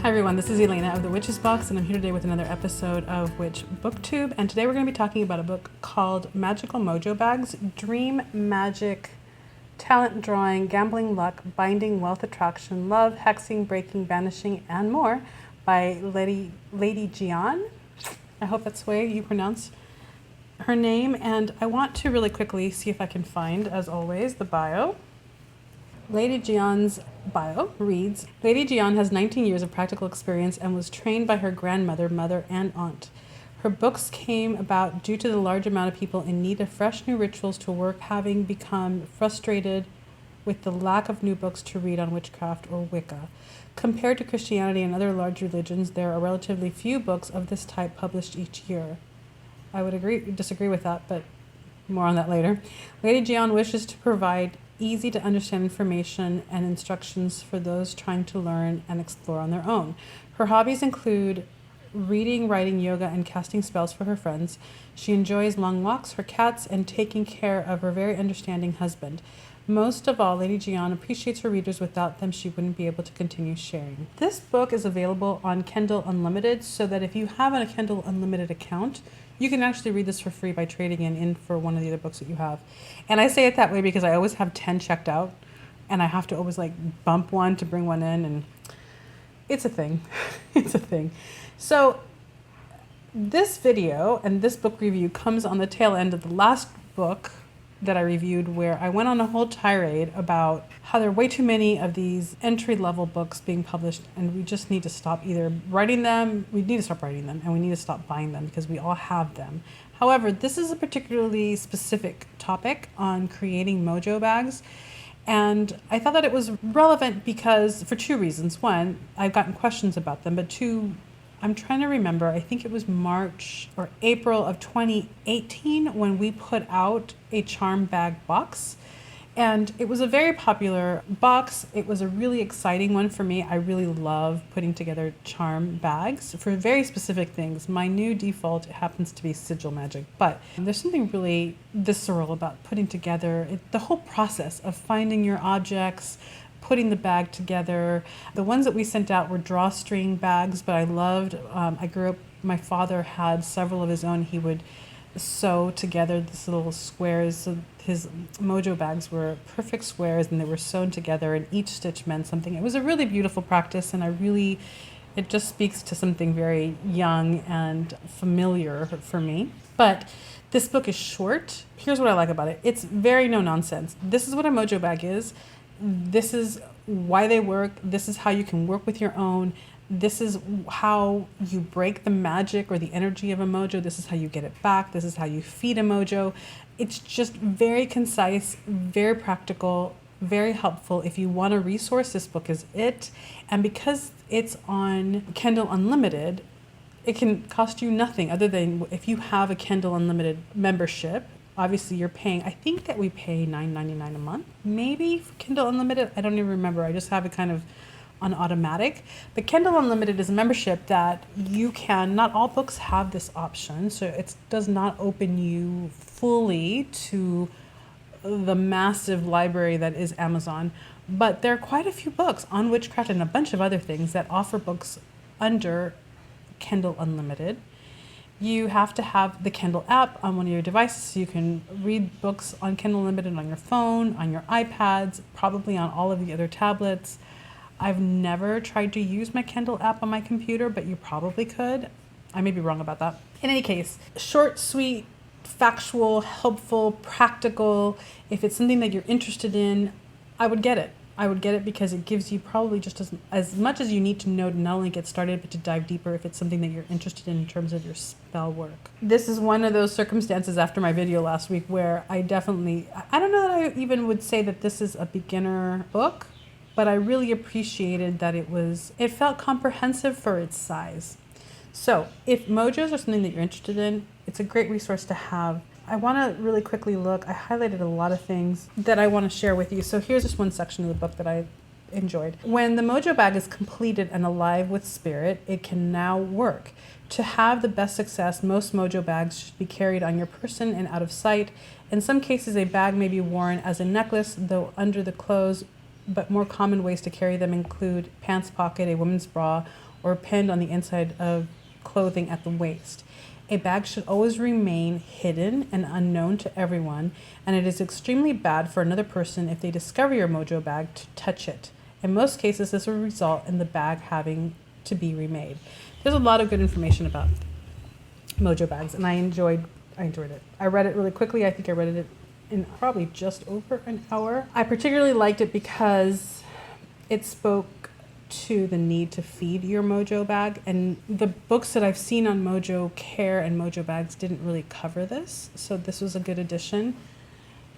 Hi everyone, this is Elena of the Witches Box, and I'm here today with another episode of Witch Booktube. And today we're going to be talking about a book called Magical Mojo Bags: Dream Magic, Talent Drawing, Gambling Luck, Binding, Wealth Attraction, Love, Hexing, Breaking, Banishing, and More by Lady Gianne. I hope that's the way you pronounce her name. And I want to really quickly see if I can find, as always, the bio. Lady Gianne's bio reads, Lady Gianne has 19 years of practical experience and was trained by her grandmother, mother, and aunt. Her books came about due to the large amount of people in need of fresh new rituals to work, having become frustrated with the lack of new books to read on witchcraft or Wicca. Compared to Christianity and other large religions, there are relatively few books of this type published each year. I would disagree with that, but more on that later. Lady Gianne wishes to provide easy to understand information and instructions for those trying to learn and explore on their own. Her hobbies include reading, writing, yoga, and casting spells for her friends. She enjoys long walks, her cats, and taking care of her very understanding husband. Most of all, Lady Gianne appreciates her readers. Without them, she wouldn't be able to continue sharing. This book is available on Kindle Unlimited, so that if you have a Kindle Unlimited account, you can actually read this for free by trading in for one of the other books that you have. And I say it that way because I always have 10 checked out, and I have to always bump one to bring one in, and it's a thing. It's a thing. So this video and this book review comes on the tail end of the last book that I reviewed, where I went on a whole tirade about how there are way too many of these entry-level books being published, and we just need to stop either writing them, we need to stop writing them, and we need to stop buying them because we all have them. However, this is a particularly specific topic on creating mojo bags, and I thought that it was relevant because for two reasons. One, I've gotten questions about them, but two, I'm trying to remember, I think it was March or April of 2018 when we put out a charm bag box. And it was a very popular box. It was a really exciting one for me. I really love putting together charm bags for very specific things. My new default happens to be sigil magic, but there's something really visceral about putting together the whole process of finding your objects, putting the bag together. The ones that we sent out were drawstring bags, but I loved, I grew up, my father had several of his own. He would sew together these little squares. So his mojo bags were perfect squares, and they were sewn together, and each stitch meant something. It was a really beautiful practice, and it just speaks to something very young and familiar for me. But this book is short. Here's what I like about it. It's very no nonsense. This is what a mojo bag is. This is why they work. This is how you can work with your own. This is how you break the magic or the energy of a mojo. This is how you get it back. This is how you feed a mojo. It's just very concise, very practical, very helpful. If you want a resource, this book is it. And because it's on Kindle Unlimited, it can cost you nothing other than if you have a Kindle Unlimited membership. Obviously, you're paying, I think that we pay $9.99 a month, maybe for Kindle Unlimited. I don't even remember. I just have it kind of on automatic. But Kindle Unlimited is a membership that you can, not all books have this option, so it does not open you fully to the massive library that is Amazon. But there are quite a few books on witchcraft and a bunch of other things that offer books under Kindle Unlimited. You have to have the Kindle app on one of your devices so you can read books on Kindle Unlimited on your phone, on your iPads, probably on all of the other tablets. I've never tried to use my Kindle app on my computer, but you probably could. I may be wrong about that. In any case, short, sweet, factual, helpful, practical. If it's something that you're interested in, I would get it. I would get it because it gives you probably just as much as you need to know to not only get started, but to dive deeper if it's something that you're interested in terms of your spell work. This is one of those circumstances after my video last week where I don't know that I even would say that this is a beginner book, but I really appreciated that it felt comprehensive for its size. So if mojos are something that you're interested in, it's a great resource to have. I want to really quickly look. I highlighted a lot of things that I want to share with you. So here's just one section of the book that I enjoyed. When the mojo bag is completed and alive with spirit, it can now work. To have the best success, most mojo bags should be carried on your person and out of sight. In some cases, a bag may be worn as a necklace, though under the clothes, but more common ways to carry them include pants pocket, a woman's bra, or pinned on the inside of clothing at the waist. A bag should always remain hidden and unknown to everyone, and it is extremely bad for another person if they discover your Mojo bag to touch it. In most cases, this will result in the bag having to be remade. There's a lot of good information about Mojo bags, and I enjoyed it. I read it really quickly. I think I read it in probably just over an hour. I particularly liked it because it spoke to the need to feed your Mojo bag, and the books that I've seen on Mojo Care and Mojo bags didn't really cover this, so this was a good addition.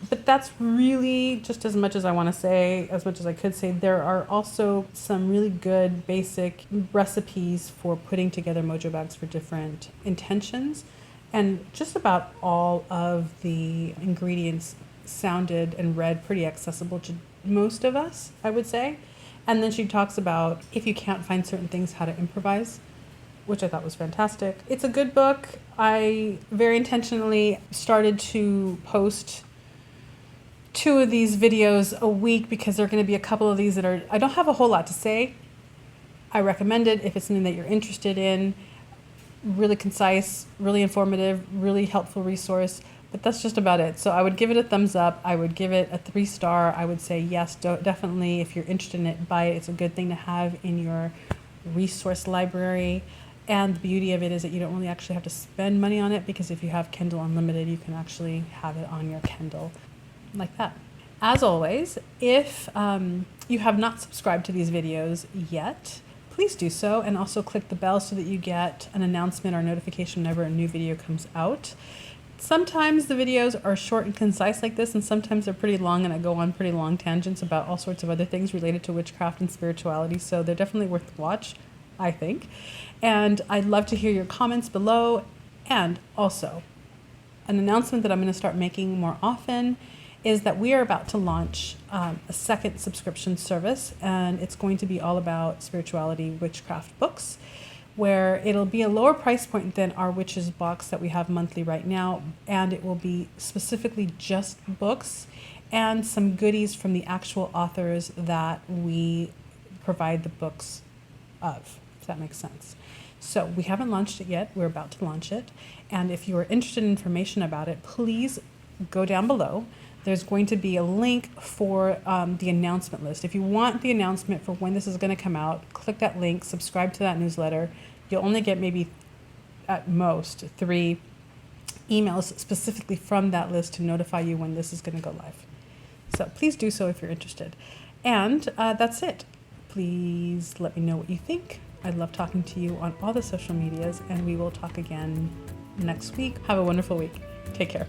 But that's really just as much as I want to say, as much as I could say. There are also some really good basic recipes for putting together Mojo bags for different intentions, and just about all of the ingredients sounded and read pretty accessible to most of us, I would say. And then she talks about if you can't find certain things, how to improvise, which I thought was fantastic. It's a good book. I very intentionally started to post 2 of these videos a week because there are going to be a couple of these that are, I don't have a whole lot to say. I recommend it if it's something that you're interested in. Really concise, really informative, really helpful resource. But that's just about it. So I would give it a thumbs up. I would give it a 3-star. I would say yes, definitely, if you're interested in it, buy it. It's a good thing to have in your resource library. And the beauty of it is that you don't really actually have to spend money on it, because if you have Kindle Unlimited, you can actually have it on your Kindle like that. As always, if you have not subscribed to these videos yet, please do so, and also click the bell so that you get an announcement or notification whenever a new video comes out. Sometimes the videos are short and concise like this, and sometimes they're pretty long, and I go on pretty long tangents about all sorts of other things related to witchcraft and spirituality, so they're definitely worth the watch, I think. And I'd love to hear your comments below. And also, an announcement that I'm going to start making more often is that we are about to launch a second subscription service, and it's going to be all about spirituality, witchcraft books, where it'll be a lower price point than our Witches box that we have monthly right now, and it will be specifically just books and some goodies from the actual authors that we provide the books of, if that makes sense. So we haven't launched it yet. We're about to launch it, and if you are interested in information about it, please go down below. There's going to be a link for the announcement list. If you want the announcement for when this is going to come out, click that link, subscribe to that newsletter. You'll only get maybe at most 3 emails specifically from that list to notify you when this is going to go live. So please do so if you're interested. And that's it. Please let me know what you think. I love talking to you on all the social medias, and we will talk again next week. Have a wonderful week. Take care.